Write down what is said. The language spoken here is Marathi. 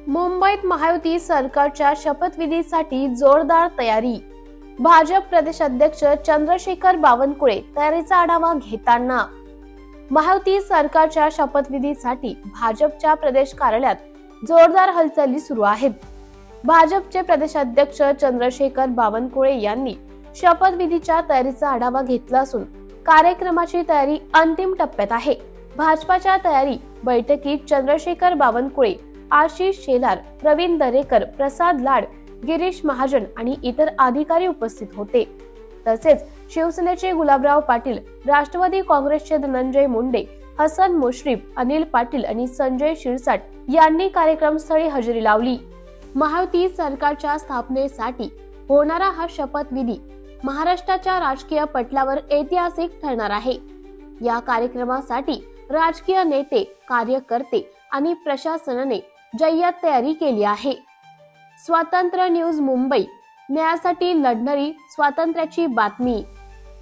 मुंबईत महायुती सरकारच्या शपथविधीसाठी जोरदार तयारी। भाजप प्रदेशाध्यक्ष चंद्रशेखर बावनकुळे तयारीचा आढावा घेताना महायुती सरकारच्या शपथविधीसाठी भाजपच्या प्रदेश कार्यालयात जोरदार हालचाली सुरू आहेत। भाजपचे प्रदेशाध्यक्ष चंद्रशेखर बावनकुळे यांनी शपथविधीच्या तयारीचा आढावा घेतला असून कार्यक्रमाची तयारी अंतिम टप्प्यात आहे। भाजपाच्या तयारी बैठकीत चंद्रशेखर बावनकुळे, आशिष शेलार, प्रवीण दरेकर, प्रसाद लाड, गिरीश महाजन आणि इतर अधिकारी उपस्थित होते। तसेच शिवसेनेचे गुलाबराव पाटील, राष्ट्रवादी काँग्रेसचे धनंजय मुंडे, हसन मुश्रीफ, अनिल पाटील आणि संजय शिरसाट यांनी कार्यक्रमस्थळी हजेरी लावली। महायुती सरकारच्या स्थापनेसाठी होणारा हा शपथविधी महाराष्ट्राच्या राजकीय पटलावर ऐतिहासिक ठरणार आहे। या कार्यक्रमासाठी राजकीय नेते, कार्यकर्ते आणि प्रशासनाने जय्यत तयारी केली आहे। स्वातंत्र्य न्यूज मुंबई, न्यायासाठी लढणारी स्वातंत्र्याची बातमी।